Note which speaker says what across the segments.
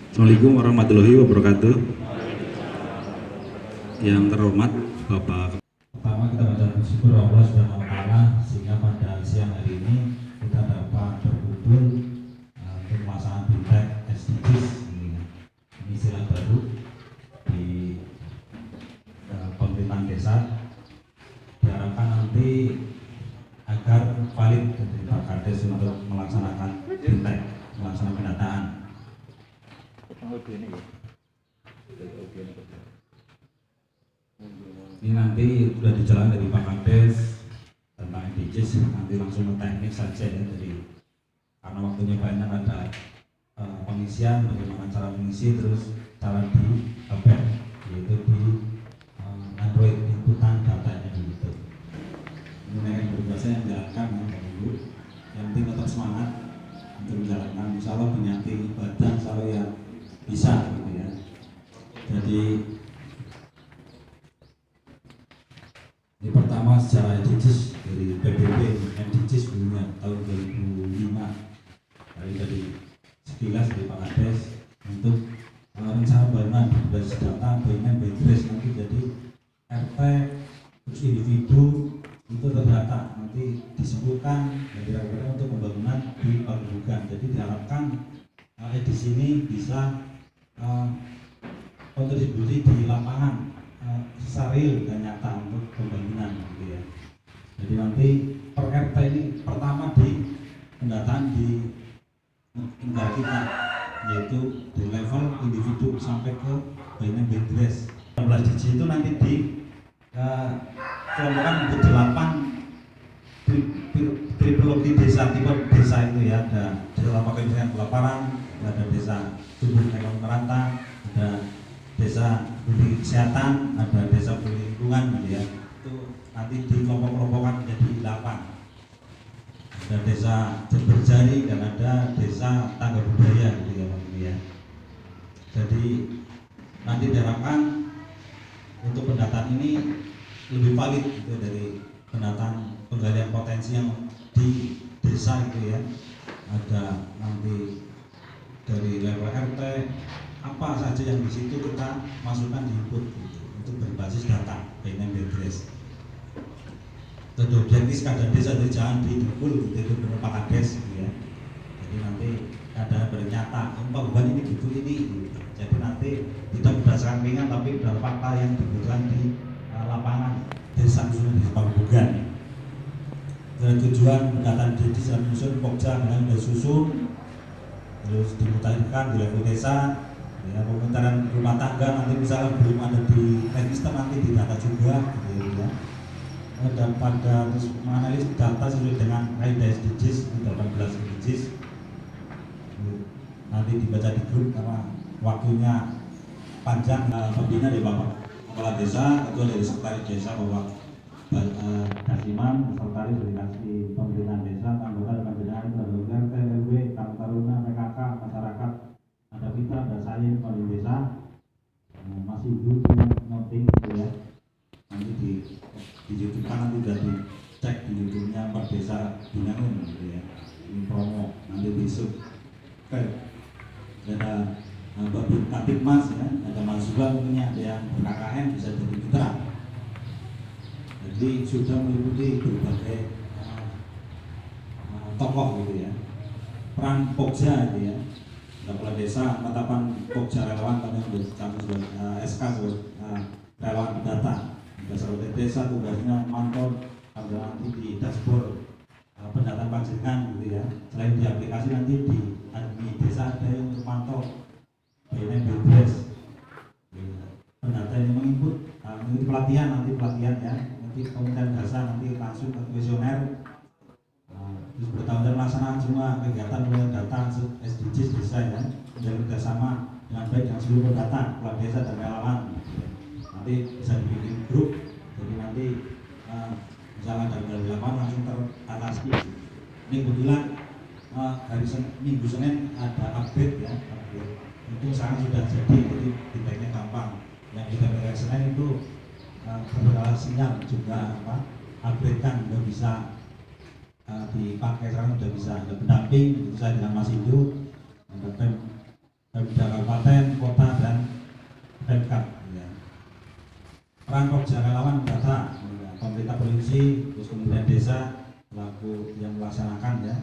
Speaker 1: Assalamualaikum warahmatullahi wabarakatuh. Yang terhormat Bapak.
Speaker 2: Pertama kita mengucapkan bersyukur Allah Subhanahu wa taala sehingga pada siang hari ini kita dapat berkumpul untuk pelaksanaan BIMTEK SDGs. Ini istilah baru di pemerintahan desa. Diharapkan nanti agar valid dari Pak Kades untuk melaksanakan BIMTEK, melaksanakan pendataan. Ini nanti sudah dijalankan dari Pak Kades tentang SDGs, nanti langsung ke teknik saja ya, karena waktunya banyak ada pengisian, bagaimana cara mengisi, terus cara di upload yaitu di Android inputan datanya gitu. Ini yang berbiasa yang menjalankan ya, dulu. Yang penting tetap semangat untuk menjalankan. Insya Allah menyati ibadah, insya Allah ya bisa gitu ya. Jadi ini pertama secara SDGs dari PBB SDGs dulunya tahun 2005 dari sekilas dari Pak Kades untuk rencana pembangunan berbasis data bagaimana Bedres nanti jadi RT terus individu itu terdata nanti disebutkan kira-kira untuk pembangunan di Pagebukan. Jadi diharapkan di sini bisa kontribusi di lapangan secara real dan nyata untuk pembangunan gitu ya. Jadi nanti per RT ini pertama di pendataan di negara kita yaitu di level individu sampai ke bagian Bedres. 16 digit itu nanti di kelompokkan untuk 8 tripologi desa, tipe desa itu ya. Ada desa tanpa kemiskinan kelaparan, ada desa tumbuh ekonomi merata, ada desa peduli kesehatan, ada desa peduli lingkungan gitu ya. Itu nanti di kelompok-kelompokan menjadi 8. Ada desa berjari dan ada desa tangga budaya gitu ya Pak ya. Jadi nanti diharapkan untuk pendataan ini lebih valid gitu dari pendataan penggalian potensi yang di desa itu ya. Ada nanti dari level RT apa saja yang di situ kita masukkan di input gitu, untuk berbasis data dengan Bedres. Tentu objektif kadang desa itu jangan didukul gitu, itu benar Pak Kades gitu ya. Jadi nanti ada bernyata Pak Beban ini gitu ini gitu. Jadi nanti tidak berdasarkan keinginan tapi berdasarkan fakta yang dibutuhkan di lapangan desa khususnya di Pagebukan. Dari tujuan pendataan desa dan menyusun Pokja dengan susun terus dimutakhirkan di level desa ya. Pemutaran rumah tangga nanti misalnya belum ada di register nanti didata juga gitu ya. Dan pada terus menganalisis data sesuai dengan kaidah SDGs 18 SDGs nanti dibaca di grup karena waktunya panjang. Pembina dari Bapak Kepala Desa, ketua dari Sekretaris Desa Bapak Kasiman, Sekretaris dari Kasih Pemerintahan Desa, anggota dengan binaan itu ada RT, RW, Karang Taruna, PKK, masyarakat, ada kita, ada saya, Kepala Desa, masih ibu noting gitu ya. Nanti di YouTube kan nanti sudah dicek di YouTube-nya per desa Binangun gitu ya. Ini promo nanti besok. Oke. Ada Mbak Kabit Mas ya, ada Mas juga punya ada yang KKN bisa jadi mitra. Jadi sudah meliputi berbagai tokoh gitu ya. Peran Pokja gitu ya. Kepala Desa menetapkan Pokja relawan kami kami SK relawan data. Sebagai desa tugasnya mantau ada nanti di dashboard pendataan panjenengan gitu ya. Selain di aplikasi nanti di admin desa ada yang untuk mantau bagian Bedres pendata yang menginput nanti pelatihan ya nanti kemudian dasar nanti langsung ke kuesioner terus bertahun-tahun melaksanakan semua kegiatan mulai data SDGs desa ya dan kerjasama dengan baik dengan seluruh data kepala desa dan relawan nanti bisa dibikin grup jadi nanti misalnya dari lapangan langsung teratasi. Ini kebetulan hari Minggu Senin ada update ya itu sekarang sudah jadi feedbacknya gampang. Yang kita hari Senin itu beberapa sinyal juga update kan udah bisa dipakai sekarang udah bisa ada pendamping itu saya dengan Mas Indu ada Pemda Kabupaten desa selaku yang melaksanakan ya.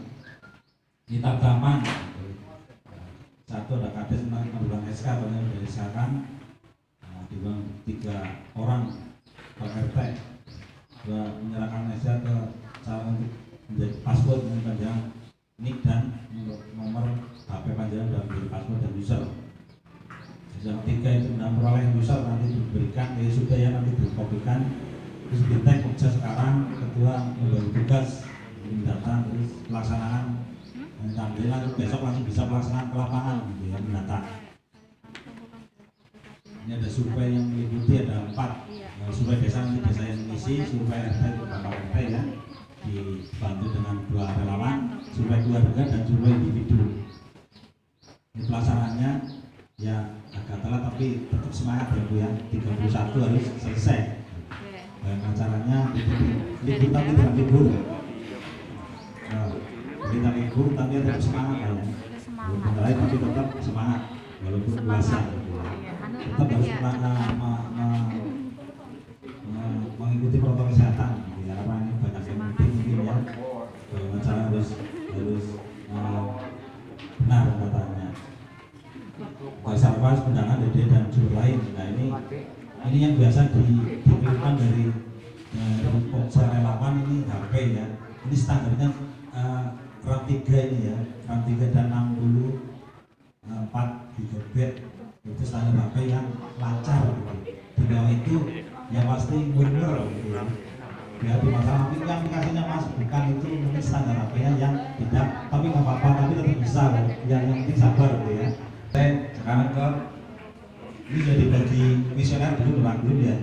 Speaker 2: Ini tahapan satu ada kades mendulang SK banyak dari sekarang diulang 3 orang Pak RT menyerahkan SK ke cara untuk menjadi password dengan panjang NIK dan nomor HP panjang dalam diri password dan user. Yang 3 itu memperoleh user nanti diberikan sudah ya nanti dikopikan terus di-tag kerja sekarang kedua membagi tugas mendata terus pelaksanaan dan besok langsung bisa pelaksanaan ke lapangan gitu ya mendata. Ini ada survei yang meliputi ada 4 survei desa nanti desa yang mengisi survei RT Bapak RT ya dibantu dengan 2 relawan survei keluarga dan survei individu. Ini pelaksanaannya ya agak telat tapi tetap semangat ya Bu ya 31 harus selesai. Dan acaranya libur tapi tidak libur. Kita libur tapi tetap semangat ya. Walaupun lain tapi tetap semangat walaupun puasa. Tetap harus mengikuti protokol kesehatan. Ya, karena ini banyak yang penting mungkin ya. Acara harus benar katanya. Sarwas, pendanaan, DD dan jumlah lain. Nah ini yang biasa dikirimkan dari relawan ini HP ya. Ini standarnya RAM 3 ini ya, RAM 3 dan 64 GB itu standar HP yang lancar gitu. Di bawah itu yang pasti benar gitu ya. Ya di masalah mungkin aplikasinya Mas bukan itu mungkin standar HP-nya yang tidak, tapi nggak apa-apa, tapi tetap bisa yang penting sabar gitu ya. Sekarang ke ini jadi bagi misioner dulu ya.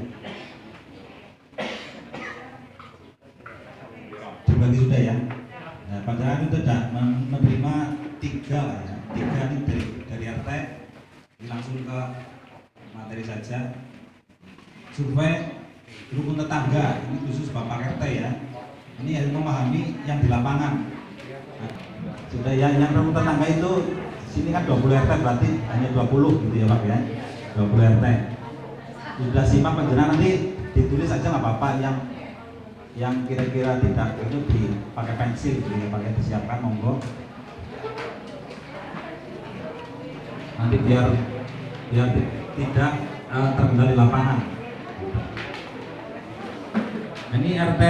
Speaker 2: Dibagi sudah ya. Nah, panjangan itu sudah menerima 3 lah ya. 3 ini dari RT ini langsung ke materi saja. Survei rukun tetangga ini khusus Bapak RT ya. Ini harus memahami yang di lapangan. Nah, sudah ya, yang rukun tetangga itu sini kan 20 RT berarti hanya 20 gitu ya Pak ya. 20 RT. Sudah simak panjenengan nanti ditulis saja nggak apa-apa yang kira-kira tidak itu dipakai pensil gitu ya, pakai disiapkan monggo. Nanti biar tidak terkendali lapangan. Ini RT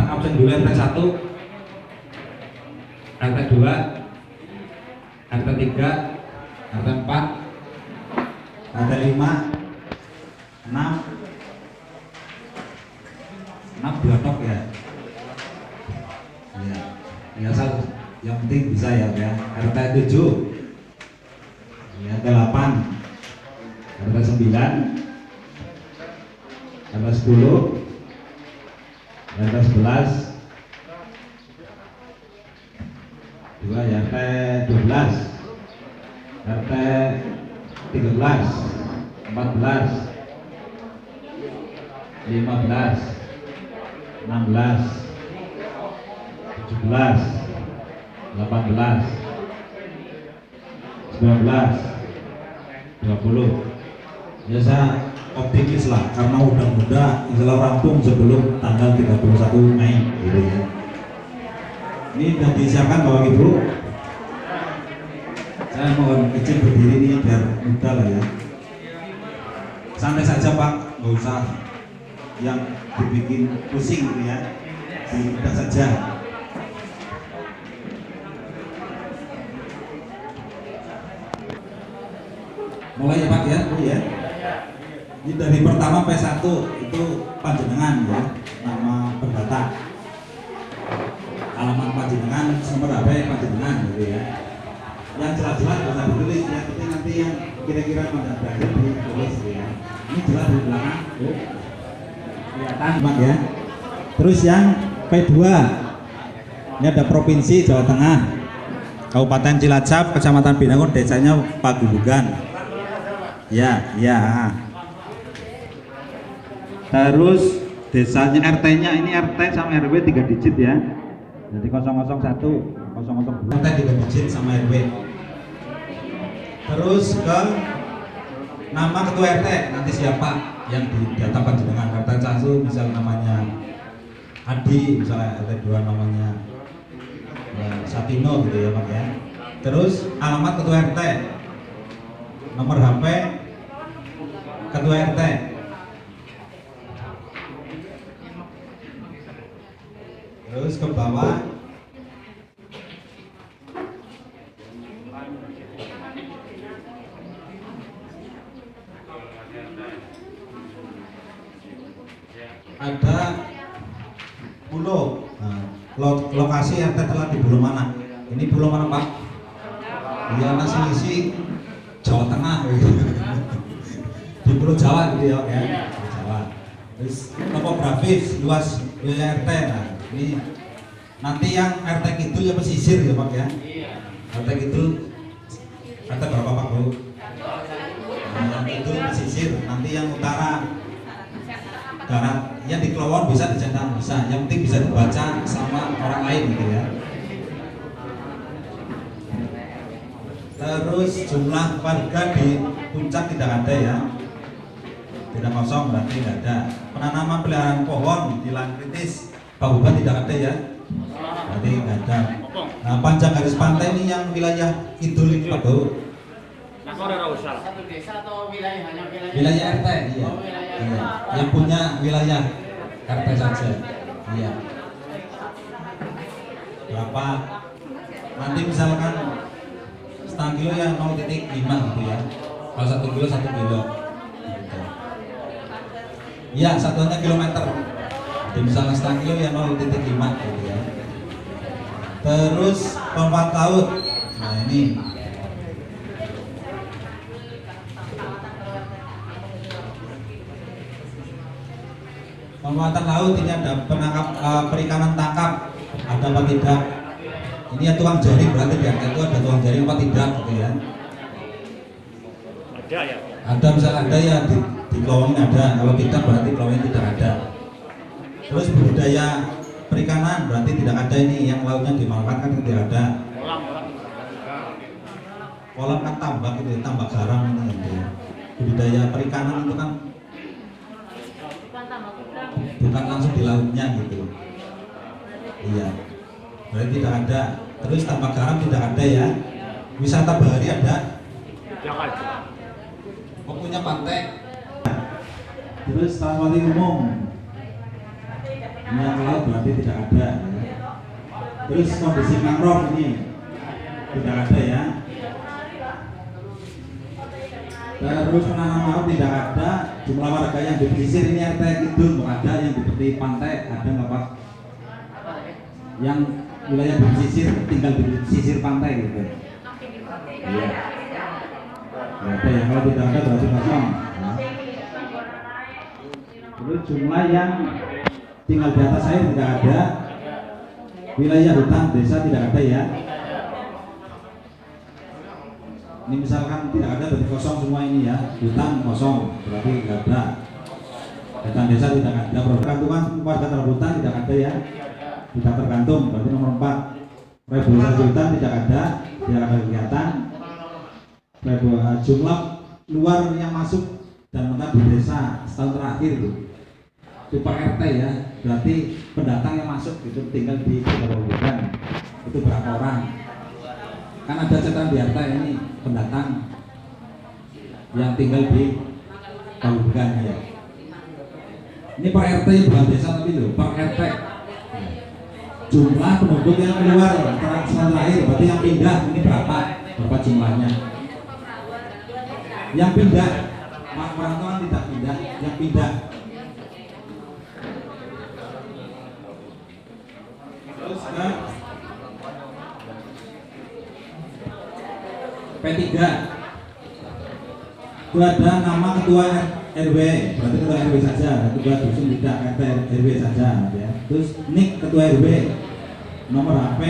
Speaker 2: absen dulu RT 1, RT 2, RT 3, RT 4, RT 5, 6 tok ya. Ya, biasa yang penting bisa ya ya. RT 7, RT 8, RT 9, RT 10, RT 11, 2 ya, RT 12, RT 13, 14, 15, 16, 17, 18, 19, 20. Ya saya optimis lah karena mudah-mudahan insya Allah rampung sebelum tanggal 31 Mei gitu ya. Ini sudah disiapkan Bapak Ibu. Saya mohon izin berdiri nih biar mudah lah ya. Santai saja Pak, nggak usah yang dibikin pusing gitu ya. Mudah saja. Mulai ya Pak ya, ya. Ini dari pertama P1 itu panjenengan ya, nama pendata, alamat panjenengan, nomor HP panjenengan gitu ya. Yang jelas-jelas bisa ditulis, yang penting nanti yang kira-kira mendadak ditulis gitu ya. Ini jelas di belakang, tuh kelihatan Pak ya. Terus yang P2, ini ada Provinsi Jawa Tengah, Kabupaten Cilacap, Kecamatan Binangun, desanya Pagubugan. Ya. Terus desanya RT-nya ini RT sama RW 3 digit ya. Jadi 001, 002. RT 3 digit sama RW. Terus ke nama ketua RT nanti siapa yang di data panjenengan RT Casu misal namanya Adi, misalnya RT 2 namanya Satino gitu ya Pak ya. Terus alamat ketua RT, nomor HP ketua RT. Terus ke bawah ada pulau. Nah, lokasi RT telah di pulau mana? Ini pulau mana Pak? Ya nasi isi Jawa Tengah di Pulau Jawa gitu ya, Pulau Jawa. Terus topografis luas wilayah RT. Nah, ini nanti yang RT Kidul ya pesisir ya Pak ya. RT Kidul RT berapa Pak Bu? Nah, yang Kidul pesisir, nanti yang utara barat, yang di Kelowon bisa dicetak bisa, yang penting bisa dibaca sama orang lain gitu ya. Terus jumlah warga di puncak tidak ada ya, tidak kosong berarti tidak ada. Penanaman peliharaan pohon di lahan kritis Pak Bupati tidak ada ya, berarti tidak ada. Nah, panjang garis pantai ini yang wilayah Kidul ini Pak Bu.
Speaker 3: Satu desa atau wilayah hanya
Speaker 2: Wilayah RT, iya. Iya. Yang punya wilayah RT saja. Iya. Berapa? Nanti misalkan setengah kilo ya 0,5 gitu ya. Kalau 1 kilo 1 kilo. Gitu. Iya, satuannya kilometer. Jadi misalnya setengah kilo ya 0,5 gitu ya. Terus pompa laut. Nah ini. Pemanfaatan laut ini ada penangkap perikanan tangkap, ada apa tidak? Ini ya tukang jaring, berarti di RT itu ada tukang jaring apa tidak gitu ya?
Speaker 4: Ada ya?
Speaker 2: Ada, misalnya ada ya di Kelowon ada, kalau tidak berarti Kelowon tidak ada. Terus budidaya perikanan berarti tidak ada, ini yang lautnya dimanfaatkan tidak ada. Kolam kan tambak gitu ya, tambak garam ini gitu ya. Budidaya perikanan itu kan bukan langsung di lautnya gitu. Iya, berarti tidak ada. Terus tambak garam tidak ada ya. Wisata bahari ada?
Speaker 4: Tidak ada.
Speaker 2: Oh, punya pantai. Terus transportasi umum yang laut berarti tidak ada ya. Terus kondisi mangrove ini tidak ada ya. Terus penanaman laut tidak ada. Jumlah warga yang di pesisir ini RT Kidul ada, yang di tepi pantai ada nggak Pak? Yang wilayah di pesisir tinggal di pesisir pantai gitu. Iya. Ada ya, kalau tidak ada berarti kosong. Terus jumlah yang tinggal di atas air tidak ada. Wilayah hutan desa tidak ada ya. Ini misalkan tidak ada berarti kosong semua ini ya. Hutan kosong berarti tidak ada. Hutan desa tidak ada. Pergantungan warga terhadap hutan tidak ada ya. Tidak tergantung berarti nomor 4. Reboisasi hutan tidak ada kegiatan. Jumlah luar yang masuk dan menetap di desa setahun terakhir itu per RT ya. Berarti pendatang yang masuk itu tinggal di Kabupaten itu berapa orang? Kan ada catatan di RT ini pendatang yang tinggal di Kabupaten ya. Ini per RT bukan desa tapi loh per RT. Jumlah penduduk yang keluar setahun terakhir berarti yang pindah ini berapa jumlahnya? Yang pindah, orang tua tidak pindah, yang pindah. Terus ke P3 itu ada nama ketua RW, berarti ketua RW saja, ketua dusun tidak, RT RW saja ya. Terus NIK ketua RW, nomor HP,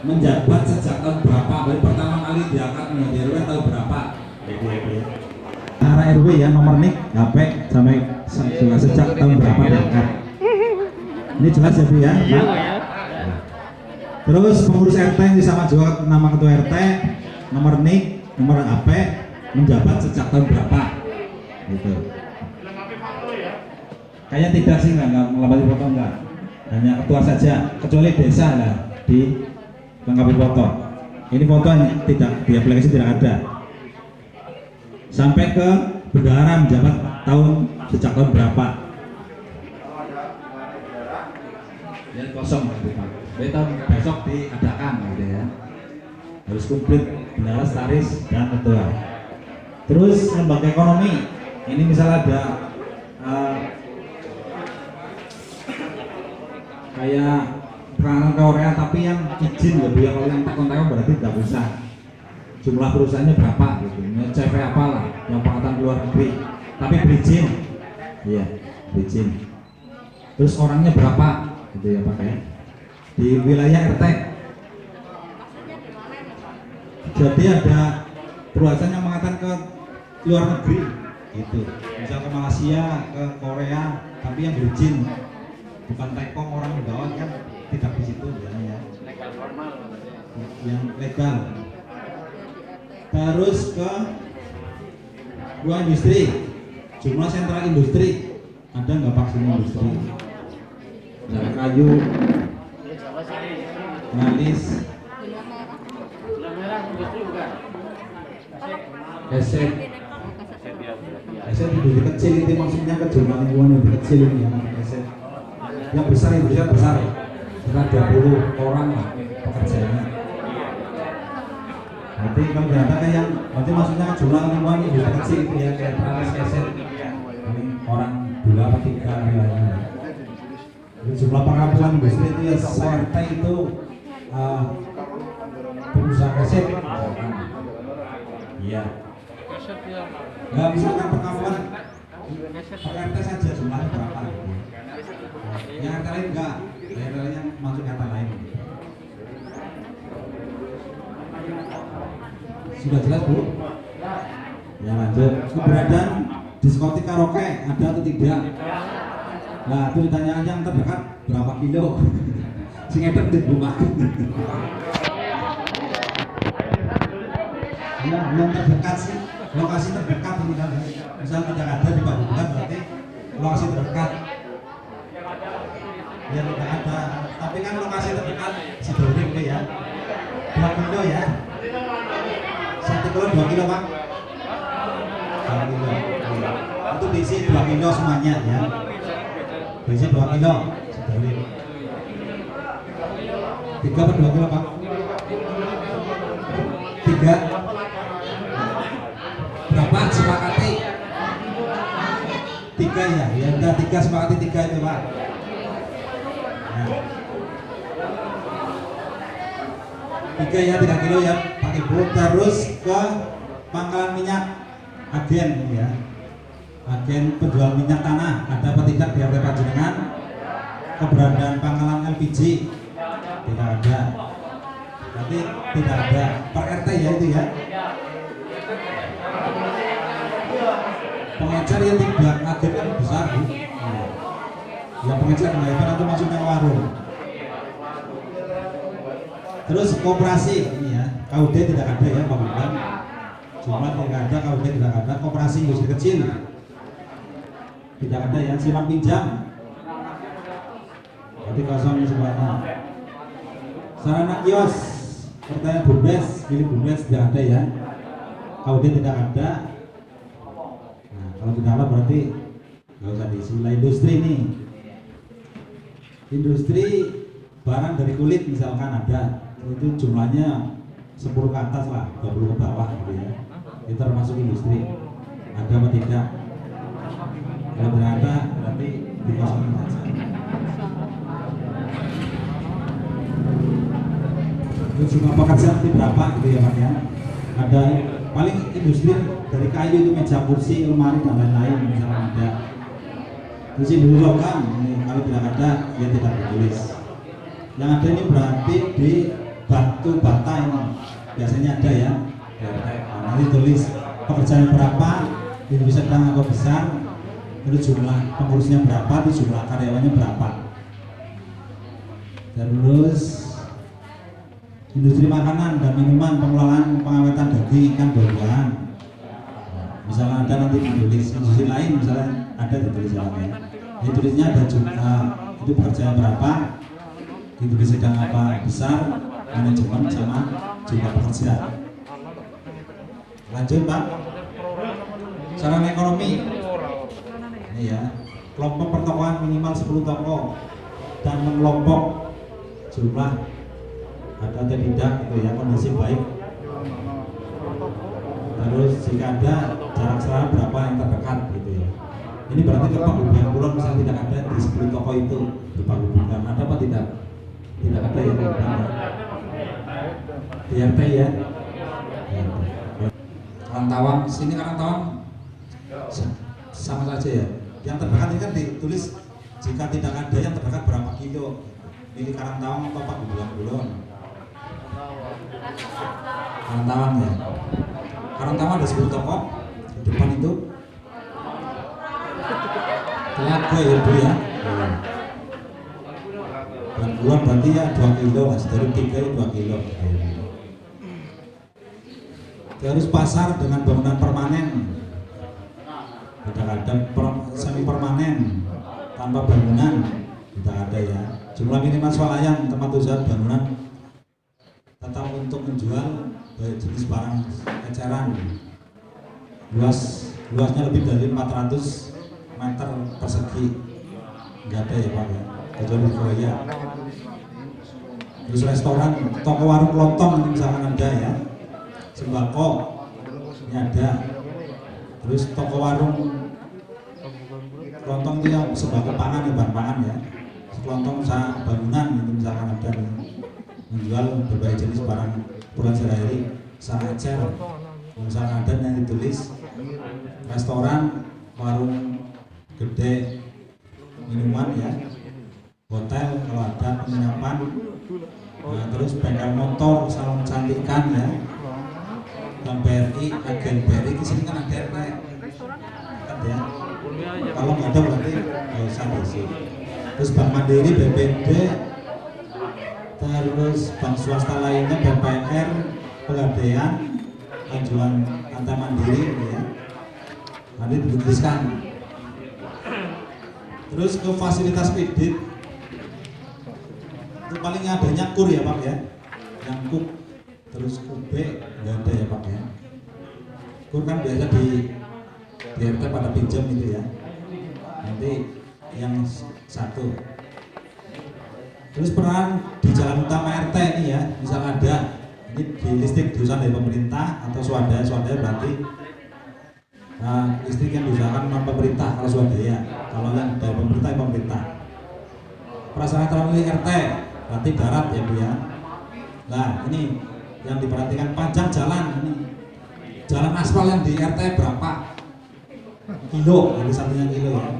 Speaker 2: menjabat sejak tahun berapa, baru pertama kali diangkat menjadi RW tahun berapa. Arah RW ya, nomor NIK, HP sampai sejak tahun berapa diangkat. Ini jelas ya Bu ya. Nah. Terus pengurus RT ini sama juga nama ketua RT, nomor NIK, nomor HP, menjabat sejak tahun berapa. Gitu. Kayaknya tidak sih, nggak melewati foto enggak. hanya ketua saja, kecuali desa lah dilengkapi foto. Ini foto yang tidak di aplikasi tidak ada. Sampai ke bendahara menjabat sejak tahun berapa? Ya kosong gitu Pak. Besok diadakan gitu ya. Harus komplit bendahara, sekretaris dan ketua. Terus lembaga ekonomi. Ini misal ada kayak perangan Korea tapi yang izin ya Bu ya, kalau yang kontak berarti tidak bisa. Jumlah perusahaannya berapa gitu. CV apalah yang pengetahuan luar negeri tapi berizin. Iya, berizin. Terus orangnya berapa gitu ya Pak ya. Di wilayah RT. Jadi ada perusahaan yang mengatakan ke luar negeri gitu. Misal ke Malaysia, ke Korea tapi yang berizin. Bukan tekong orang bawah kan tidak di situ ya.
Speaker 3: Legal formal.
Speaker 2: Yang legal. Terus ke ruang industri, jumlah sentral industri ada nggak vaksin industri? Jalan kayu, Ngalis,
Speaker 3: Gula merah industri bukan?
Speaker 2: Eset industri kecil itu maksudnya ke jumlah lingkungan yang kecil ini ya, Eset. Yang besar industri besar, sekitar 20 orang lah pekerjanya. Nanti kalau ternyata yang nanti maksudnya jumlah lingkungan industri kecil itu ya kayak Tralis Eset, ini orang 2 atau 3 wilayahnya. Jumlah perkampungan industri itu ya CRT itu pengusaha Eset misalkan. Iya. Nggak misalkan perkampungan RT saja jumlahnya berapa? Yang RT lain enggak, RT lainnya masuk kata lain. Sudah jelas Bu? Ya lanjut. Keberadaan diskotik karaoke ada atau tidak? Nah itu ditanya yang terdekat berapa kilo? Sing edep di rumah. Ya yang terdekat sih, lokasi terdekat ini kan. Misal tidak ada di Padukan berarti lokasi terdekat. Ya tidak ada. Tapi kan lokasi terdekat Sidolik ya. 2 kilo ya. 1 kilo 2 kilo Pak. 2 kilo. Itu diisi 2 kilo semuanya ya. Diisi 2 kilo. Sidolik. 3 per 2 kilo Pak. 3. Berapa sepakati? 3 ya. Ya udah 3 sepakati 3 itu Pak. Nah. 3 ya, 3 kilo ya Pak Ibu. Terus ke pangkalan minyak agen ya, agen penjual minyak tanah ada apa tidak di RT Panjenengan? Keberadaan pangkalan LPG tidak ada, berarti tidak ada per RT ya itu ya. Pengecer yang tidak agen kan besar Bu. Ya pengecer nah itu maksudnya warung. Terus koperasi ini ya, KUD tidak ada ya Pak. Cuma tidak ada, KUD tidak ada, koperasi industri kecil tidak ada ya, simpan pinjam berarti kosong semuanya. Sarana kios, pertanyaan BUMDes, pilih BUMDes tidak ada ya, KUD tidak ada. Nah kalau tidak ada berarti nggak usah diisi. Industri ini, industri barang dari kulit misalkan ada, itu jumlahnya 10 ke atas lah, 20 ke bawah gitu ya. Itu termasuk industri. Ada apa tidak? Kalau tidak ada berarti dikosongin saja. Itu jumlah pekerjaan itu berapa gitu ya Pak ya. Ada paling industri dari kayu itu meja kursi, lemari dan lain-lain misalkan ada. Terus industri logam ini kalau tidak ada ya tidak ditulis. Yang ada ini berarti di batu bata ini biasanya ada ya. Nanti tulis pekerjaan berapa, itu sedang atau besar, terus jumlah pengurusnya berapa, itu jumlah karyawannya berapa. Terus industri makanan dan minuman, pengelolaan pengawetan daging, ikan, buah-buahan. Misalnya ada nanti ditulis, industri lain misalnya ada ditulis ya. Ini tulisnya ada jumlah itu pekerjaan berapa, itu sedang apa besar, manajemen sama jumlah pekerja. Lanjut Pak, saran ekonomi ini ya, kelompok pertokohan minimal 10 toko dan mengelompok jumlah ada atau tidak itu ya, kondisi baik. Terus jika ada jarak serana berapa yang terdekat gitu ya. Ini berarti ke Paguyuban Kulon misalnya tidak ada di 10 toko itu di Paguyuban, ada apa tidak? Tidak ada ya di RT ya. Karangtawang, sini Karangtawang sama saja ya. Yang terdekat ini kan ditulis jika tidak ada yang terdekat berapa kilo. Ini Karangtawang atau Paguyuban Kulon? Karangtawang ya. Karangtawang ada 10 toko di depan itu. Telaga ya Bu ya. Dan Kulon berarti ya 2 kilo, dari 3 2 kilo. Terus pasar dengan bangunan permanen. Tidak ada semi permanen tanpa bangunan, tidak ada ya. Jumlah minimal swalayan tempat usaha bangunan tetap untuk menjual jenis barang eceran. Luasnya lebih dari 400 meter persegi, nggak ada ya Pak ya, kecuali Korea. Terus restoran, toko warung kelontong misalkan ada ya, sembako ini ada. Terus toko warung kelontong itu yang sembako pangan ya, bahan pangan ya, kelontong usaha bangunan itu misalkan ada nih, menjual berbagai jenis barang keperluan sehari-hari, usaha ecer misalkan ada yang ditulis. Restoran, warung gede minuman ya, hotel kalau ada penginapan, nah, terus bengkel motor, salon kecantikan ya, dan BRI, agen BRI di sini kan ada RT kan ya. Kalau nggak ada berarti nggak usah diisi. Terus Bank Mandiri, BPD, terus bank swasta lainnya, BPR, Pegadaian, Ajuan Antar Mandiri ya, nanti dituliskan. Terus ke fasilitas kredit itu paling adanya KUR ya Pak ya, yang KUB. Terus KUB nggak ada ya Pak ya. KUR kan biasa di RT pada pinjam itu ya, nanti yang satu. Terus peran di jalan utama RT ini ya, misal ada ini di listrik diusahakan dari pemerintah atau swadaya berarti listrik yang diusahakan non pemerintah kalau swadaya, kalau yang dari pemerintah. Prasarana milik RT berarti darat ya Bu ya. Nah ini yang diperhatikan panjang jalan, ini jalan aspal yang di RT berapa kilo, jadi satunya kilo ya.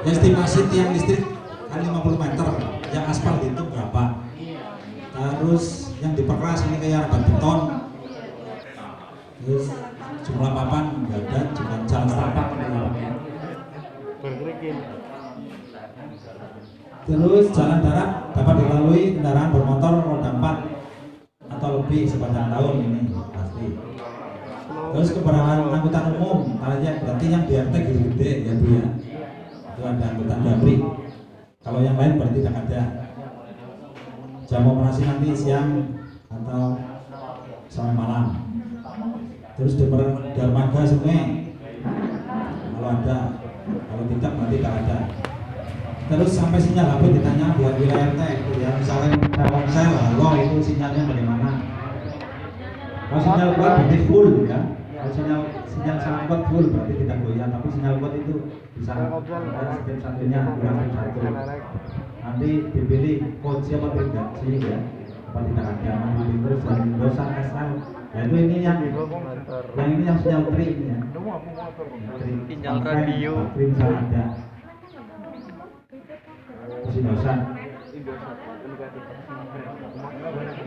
Speaker 2: Estimasi tiang listrik kan 50 meter, yang aspal itu berapa. Terus yang diperkeras ini kayak rebat beton. Terus jumlah papan nggak ada, cuma jalan setapak ya. Terus jalan darat dapat dilalui kendaraan bermotor roda 4 atau lebih sepanjang tahun ini pasti. Terus keberadaan angkutan umum, berarti yang di RT gede ya Bu ya. Itu ada angkutan Damri. Kalau yang lain berarti tidak ada. Jam operasi nanti siang atau sampai malam. Terus di dermaga sungai kalau ada, kalau tidak berarti tidak ada. Terus sampai sinyal HP ditanya buat wilayah RT itu ya, misalnya Telkomsel, halo itu sinyalnya bagaimana? Kalau sinyal kuat berarti full ya. Kalau sinyal sangat kuat full berarti tidak goyah, tapi sinyal kuat itu bisa ada setiap satunya kurang satu. Nanti dipilih kunci apa tidak sih ya, apa tidak ada, nanti terus dan dosan SL. Nah itu ini yang sinyal tri ini ya.
Speaker 3: Sinyal radio.
Speaker 2: Tri ada. Terus dosan.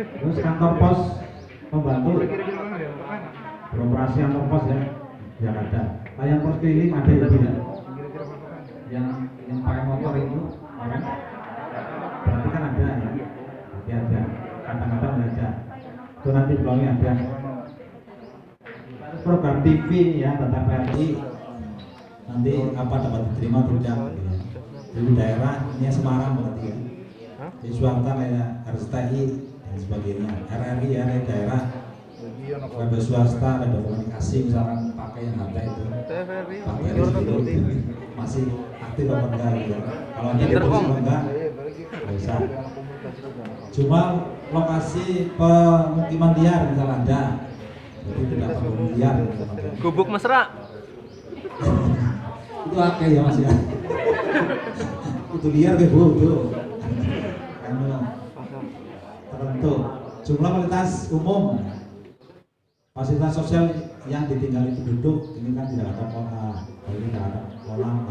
Speaker 2: Terus kantor pos pembantu beroperasi kantor pos ya, yang ada. Yang pos keliling ada ya tidak? Yang pakai motor itu, kan? Berarti kan ada ya, nanti ada. Kadang-kadang nggak ada. Itu nanti belakangnya ada. Program TV ya, tentang PRI. Nanti apa dapat diterima tidak? Ya. dari daerah ini Semarang berarti ya. Di swasta kayak RSTI dan sebagainya. RRI ya dari daerah. Ada swasta, ada komunikasi misalkan pakai yang ada itu. Pakai itu masih aktif apa enggak gitu. Kalau ada deposit apa enggak? Bisa. Cuma lokasi pemukiman liar misalnya ada. Jadi tidak perlu liar.
Speaker 4: Gubuk mesra.
Speaker 2: Itu akeh ya Mas ya. Itu liar ke Bu itu. Anu tertentu. Jumlah fasilitas umum. Fasilitas sosial yang ditinggali penduduk ini kan tidak ada kolam, ini tidak ada kolam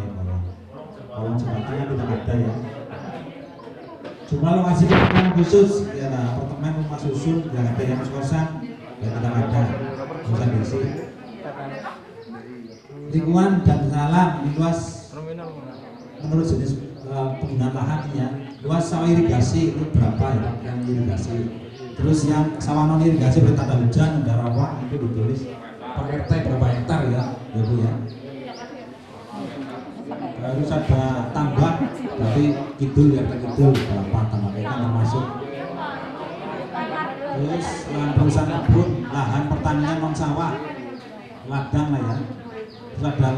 Speaker 2: jembatannya tidak ada ya. Jumlah lokasi pemukiman khusus ya apartemen rumah susun yang ada yang kos-kosan ya tidak ada, bisa diisi. Lingkungan dan alam ini luas menurut jenis penggunaan lahannya. Luas sawah irigasi itu berapa ya yang irigasi? Terus yang sawah non irigasi bertanda hujan dan rawa itu ditulis per RT berapa hektar ya, Bu ya. Harus ada tambak, tapi kidul ya kidul berapa tambak ikan termasuk. Terus lahan perusahaan kebun, lahan pertanian non sawah, ladang lah ya. Terus ada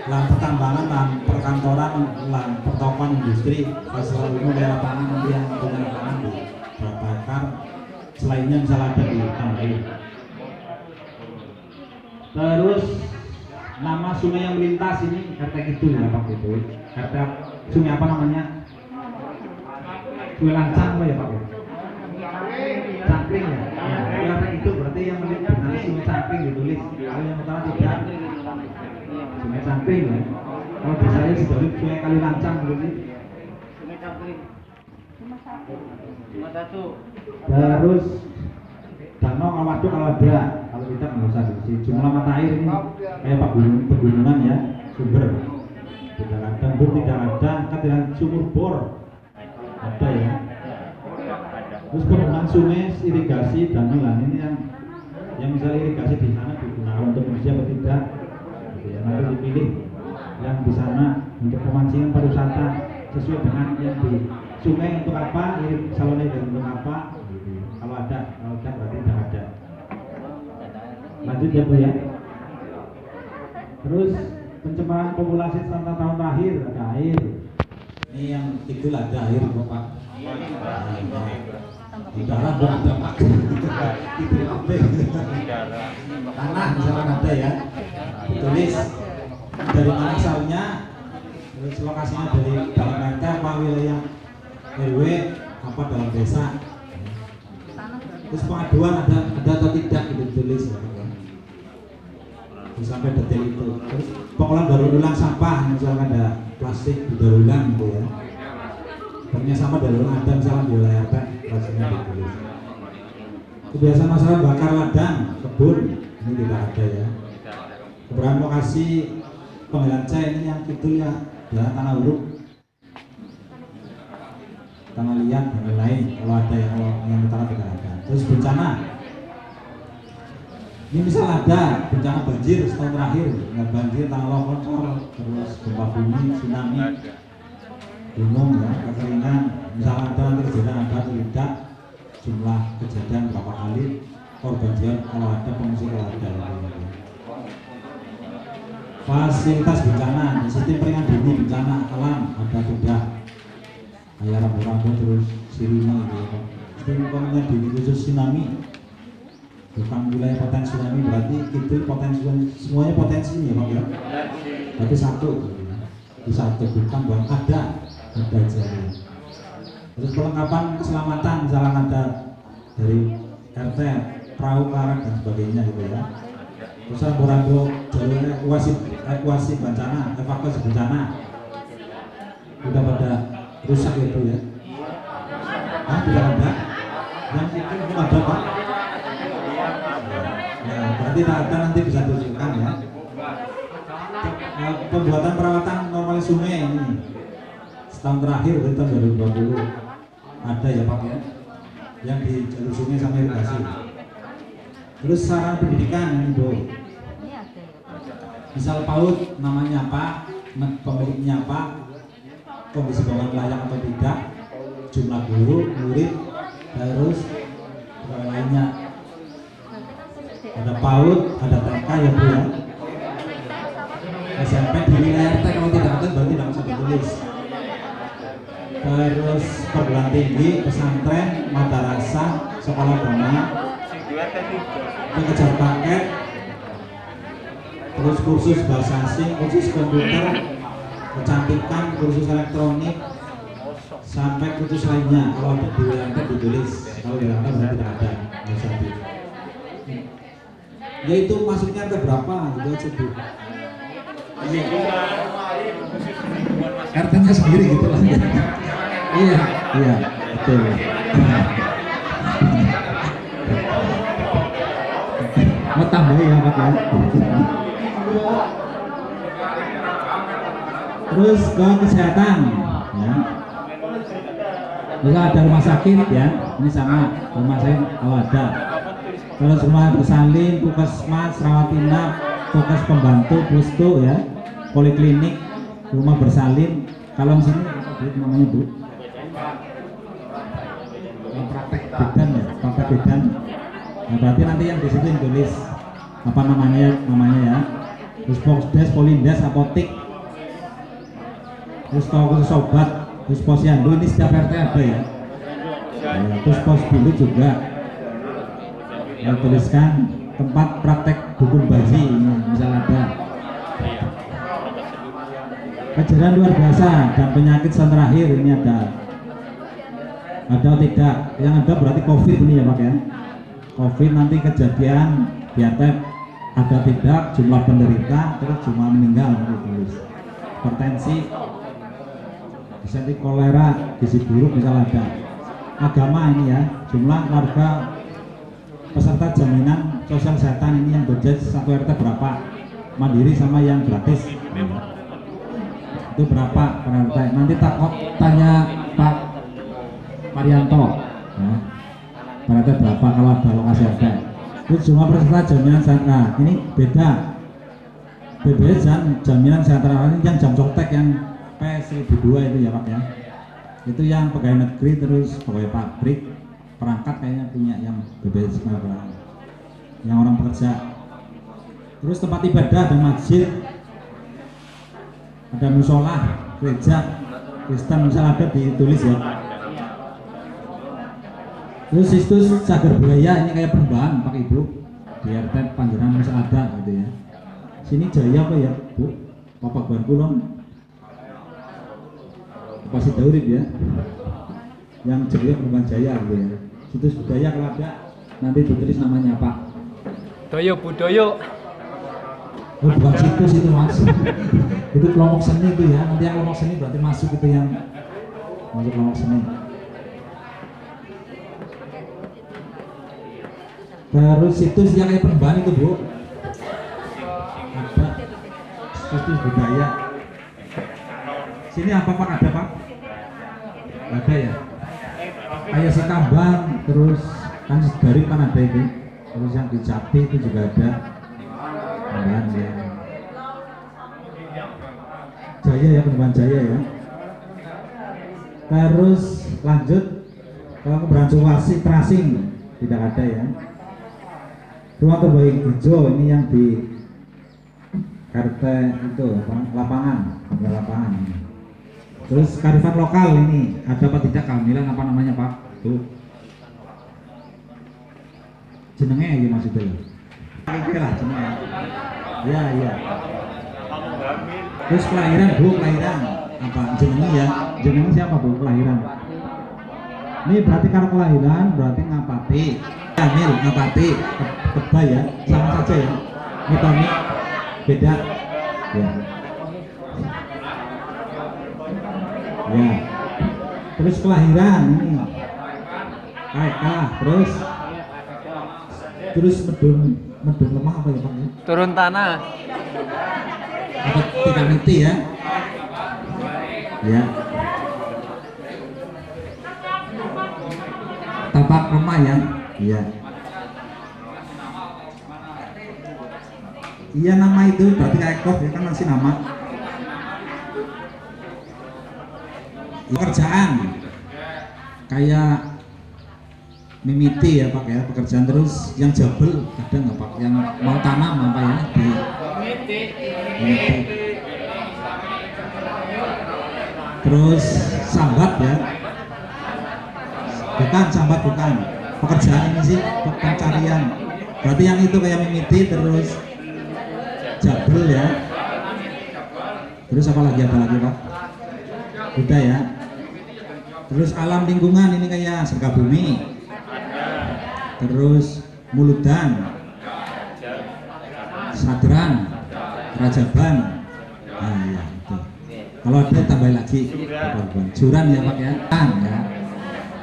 Speaker 2: lahan pertambangan, lahan perkantoran, lahan pertokoan industri, fasilitas umum daerah pangan nanti yang punya lahan berapa hektar. Selainnya misalnya ada di tambahin. Terus nama sungai yang melintas ini RT itu ya Pak itu. RT sungai apa namanya? Sungai Lancang apa ya Pak? Cangkring ya. Ya RT itu berarti yang melintas dengan sungai Cangkring ditulis. Kalau yang utara tidak. Sungai Cangkring ya. Kalau di saya ditulis sungai Kali Lancang gitu.
Speaker 3: Sungai Cangkring. Cuma satu.
Speaker 2: Terus danau waduk kalau ada, kalau tidak nggak usah diisi. Jumlah mata air ini kayak pegunungan ya, sumber tidak ada, bor tidak ada, kan dengan sumur bor ada ya. Terus penggunaan sungai, irigasi, danau lah ini yang misalnya irigasi di sana digunakan untuk manusia atau tidak, ya, nanti dipilih yang di sana untuk pemancingan pariwisata sesuai dengan yang di sungai untuk apa, salonnya untuk apa. Kalau ada berarti tidak ada. Lanjut ya Bu ya. Terus pencemaran populasi selama tahun terakhir ada air. Ini yang itu ada air Pak. Di dalam ada Pak. Itu apa? Tanah misalkan ada ya. Tulis dari mana asalnya. Terus lokasinya dari dalam RT apa wilayah RW apa dalam desa. Terus pengaduan ada atau tidak gitu tulis ya. Terus sampai detail itu. Terus pengolahan daur ulang sampah misalkan ada plastik daur ulang gitu ya. Pokoknya sampah daur ulang ada misalkan di wilayah RT plastiknya ditulis. Kebiasaan masyarakat bakar ladang kebun ini tidak ada ya. Keberadaan lokasi pengalihan C ini yang itu ya tanah huruf, tanah liat dan lain-lain. Kalau ada yang utara tidak ada. Terus bencana, ini misal ada bencana banjir setahun terakhir, nggak banjir, tanah longsor, terus gempa bumi, tsunami, gunung, ya, kekeringan. Misal ada nanti kejadian ada atau tidak, jumlah kejadian berapa kali, korban jiwa kalau ada, pengungsi kalau ada. Fasilitas bencana, sistem peringatan dini bencana alam ada tidak? Kayak rambu-rambu terus sirine gitu ya. Sistem peringatan dini khusus tsunami, bukan wilayah potensi tsunami, berarti itu potensi semuanya potensi ya Pak ya. Berarti satu, itu satu bukan bukan ada aja. Terus perlengkapan keselamatan, misalnya ada dari RT, perahu karet dan sebagainya gitu ya. Terus rambu-rambu jalur evakuasi bencana, evakuasi bencana udah pada rusak itu ya. Nah, tidak ada. Yang itu belum ada Pak. Nah, berarti tidak ada, nanti bisa ditunjukkan ya. Pembuatan perawatan normal sungai ini setahun terakhir dari tahun 2020 ada ya Pak ya, yang di jalur sungai sama irigasi. Terus sarana pendidikan ini Bu, misal PAUD namanya apa, pemiliknya apa, kondisi bangunan layak atau tidak, jumlah guru, murid, terus pegawai lainnya. Ada PAUD, ada TK ya Bu ya. SMP di wilayah RT kalau tidak ada berarti tidak usah ditulis. Terus perguruan tinggi, pesantren, madrasah, sekolah agama, pengejar paket, terus kursus bahasa asing, kursus komputer, kecantikan, kursus elektronik, sampai kursus lainnya. Kalau di wilayah RT ditulis, kalau di wilayah berarti tidak ada, nggak usah di. Yaitu masuknya ke berapa gitu aja Bu. RT-nya sendiri gitu lah. Iya, iya, betul. Mau tambah ya Pak ya. Terus ke kesehatan, ya. Bisa ada rumah sakit ya, ini sama rumah sakit kalau ada. Terus rumah bersalin, puskesmas, rawat inap, tugas pembantu, pustu ya, poliklinik, rumah bersalin. Kalau di sini namanya Bu? Praktek bidan ya, praktek bidan. Nah, berarti nanti yang di situ yang tulis apa namanya ya. Terus posdes, polindes, apotik, terus toko khusus obat, terus posyandu ini setiap RT ada ya. Ya terus pos bilu juga. Yang tuliskan tempat praktek dukun baji ini misal ada. Kejadian luar biasa dan penyakit terakhir ini ada atau tidak? Yang ada berarti COVID ini ya Pak ya. COVID nanti kejadian di RT ada tidak, jumlah penderita, terus jumlah meninggal tulis. Hipertensi, disentik kolera, gizi buruk misal ada. Agama ini ya, jumlah warga peserta jaminan sosial kesehatan ini yang berjaya satu RT berapa, mandiri sama yang gratis itu berapa per RT. Nanti tanya Pak Marianto ya, per RT berapa kalau ada lokasi RT. Itu jumlah peserta jaminan kesehatan ini beda. BPJS jaminan kesehatan ini yang jam soktek yang P1002 itu ya Pak ya. Itu yang pegawai negeri, terus pegawai pabrik, perangkat kayaknya punya yang BPJS yang orang pekerja. Terus tempat ibadah dan masjid, ada musola, gereja Kristen misal ada ditulis ya. Terus situs cagar budaya ini kayak perubahan Pak Ibu di RT Panjenengan misal ada gitu ya. Sini Jaya apa ya Bu? Bapak Ban Kulon pasti Daurib ya, yang Jaya Perubahan Jaya gitu ya. Situs budaya kalau ada nanti ditulis namanya Pak.
Speaker 3: Doyo Budoyo.
Speaker 2: Oh, bukan situs itu Mas. Itu kelompok seni itu ya. Nanti yang kelompok seni berarti masuk itu yang masuk kelompok seni. Terus situs yang kayak perubahan itu Bu. Ada situs budaya. Sini apa Pak ada Pak? Ada ya. Kayak Sekambang, terus kan dari kan ada itu. Terus yang di Jati itu juga ada. Tambahan ya. Jaya ya, Perubahan Jaya ya. Terus lanjut ke keberhasilan tracing tidak ada ya. Ruang terbaik hijau ini yang di RT itu lapangan. Terus kearifan lokal ini ada apa tidak kehamilan apa namanya Pak? Tuh. Jenenge ya maksudnya. Oke lah jenenge. Ya iya. Terus kelahiran Bu, kelahiran apa jenenge ya? Jenenge siapa Bu kelahiran? Ini berarti kalau kelahiran berarti ngapati. Hamil ngapati kebay ya, sama saja ya. Mitoni beda. Ya. Ya. Terus kelahiran ini KK, terus medun lemah apa ya Pak?
Speaker 3: Turun tanah.
Speaker 2: Apa tidak ngerti ya? Ya. Tapak lemah ya? Iya. Iya nama itu berarti kayak kof ya kan masih nama.
Speaker 4: Pekerjaan kayak mimiti ya Pak ya, pekerjaan terus yang jabel ada nggak Pak, yang mau tanam apa ya di mimiti. Terus sambat ya, bukan sambat, bukan pekerjaan ini sih pencarian, berarti yang itu kayak mimiti terus jabel ya. Terus apa lagi, ada lagi Pak? Udah ya. Terus alam lingkungan ini kayak serga bumi, terus muludan, sadran, rajaban. Nah ya itu. Kalau ada tambah lagi juran ya Pak ya. Ya.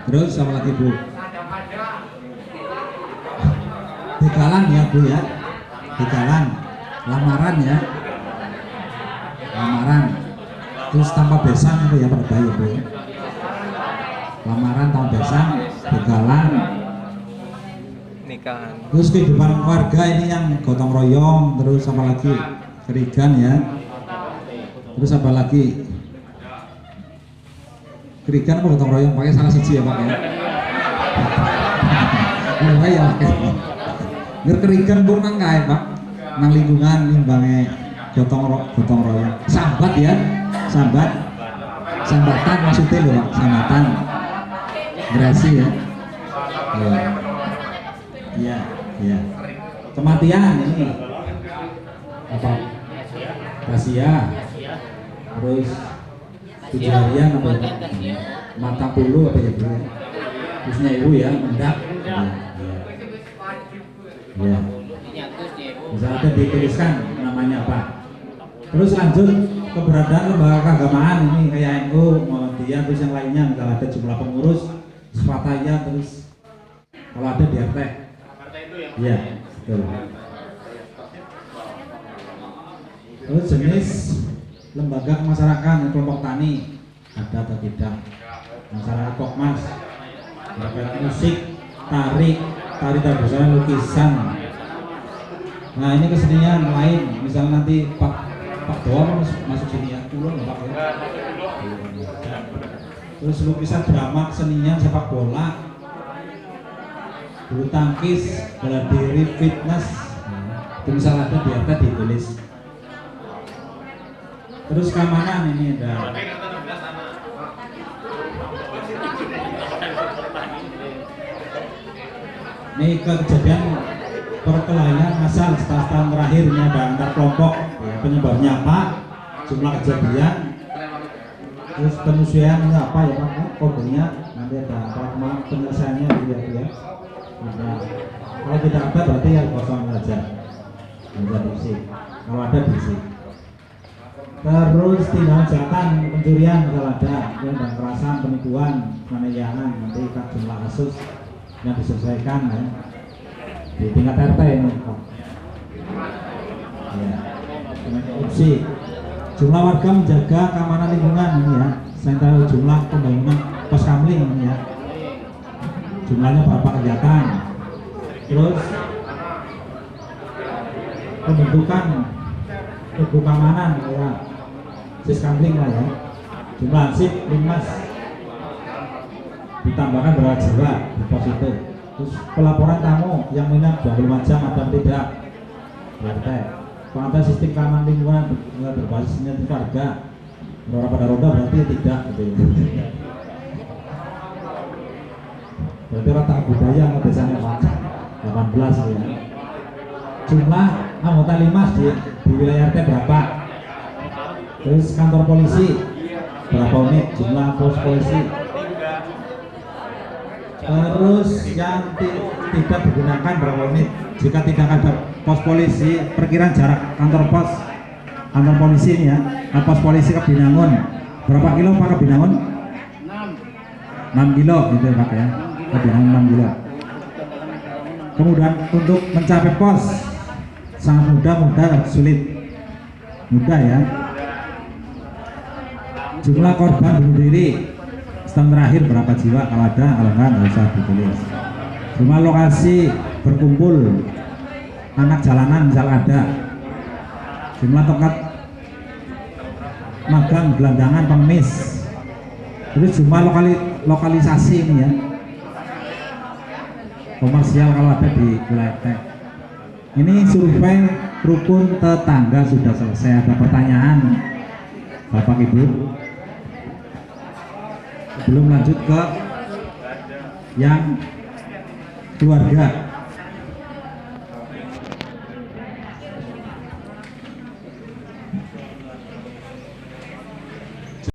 Speaker 4: Terus apa lagi Bu? Begalan ya Bu ya. Begalan, lamaran ya. Lamaran. Terus tanpa besan itu ya Pak ya Bu. Lamaran, tanpa besan, begalan.
Speaker 5: Nikahan.
Speaker 4: Terus kehidupan warga ini yang gotong royong, terus apa lagi? Kerigan ya. Terus apa lagi? Kerigan apa gotong royong? Pakai salah siji ya Pak ya. Oh ya pakai. Kerigan pun nang kae Pak. Nang lingkungan limbangnya gotong royong. Sambat ya. Sambatan maksudnya loh Pak, sambatan. Gerasi ya. Iya. Kematian ini apa? Rahasia. Terus 7 harian apa ya? Mata puluh apa ya Bu? Terusnya ibu ya, mendak. Iya. Bisa ada dituliskan namanya Pak. Terus lanjut keberadaan lembaga keagamaan ini kayak NU, Muhammadiyah, terus yang lainnya, kalau ada jumlah pengurus, Fataya, terus kalau ada di RT. Iya, betul. Terus jenis lembaga kemasyarakatan, kelompok tani ada atau tidak? Masyarakat Pokmas, musik, tari tradisional, lukisan. Nah ini kesenian lain, misal nanti Pak Doa masuk sini ya, kulon Pak ya. Terus lukisan drama, kesenian sepak bola, bulu tangkis, bela diri, fitness. Itu misal ada di atas ditulis. Terus keamanan ini ada. Ini kejadian perkelahian massal setahun terakhir ini ada antar kelompok ya, penyebabnya apa, jumlah kejadian, terus penyesuaian apa ya Pak, kodenya nanti ada apa penyelesaiannya ya ya. Ada. Kalau tidak ada berarti ya kosong saja, ada diisi. Kalau ada diisi. Terus tindakan kejahatan, pencurian kalau ada, dan kekerasan, penipuan, penganiayaan, nanti jumlah kasus yang diselesaikan ya. Di tingkat RT ini Pak. Ya. Korupsi. Jumlah warga menjaga keamanan lingkungan ini ya. Saya tahu jumlah pembangunan pos kamling ini ya. Jumlahnya berapa kegiatan. Terus pembentukan tubuh keamanan ya. Sis kamling lah ya. Jumlah ansip, linmas. Ditambahkan berapa jiwa di pos itu. Terus pelaporan tamu yang minat 24 jam ada tidak? RT. Pengantar sistem keamanan lingkungan berbasis sinergi warga. Orang pada roda berarti tidak gitu ya. Berarti rata budaya sama desanya Pak. 18 ya. Jumlah anggota limas di wilayah RT berapa? Terus kantor polisi berapa unit? Jumlah pos polisi. Terus yang tidak digunakan berapa unit? Jika tidak ada pos polisi, perkiraan jarak kantor polisi ini ya, pos polisi ke Binangun berapa kilo Pak ke Binangun? 6 kilo gitu Pak ya, ke Binangun 6 kilo. Kemudian untuk mencapai pos sangat mudah, sulit, mudah ya. Jumlah korban bunuh diri setahun terakhir berapa jiwa, kalau ada, kalau enggak usah ditulis. Jumlah lokasi berkumpul anak jalanan misal ada. Jumlah tempat magang, gelandangan, pengemis Terus jumlah lokalisasi ini ya. Komersial kalau ada di wilayah T. Ini survei rukun tetangga sudah selesai. Ada pertanyaan Bapak Ibu? Sebelum lanjut ke yang keluarga.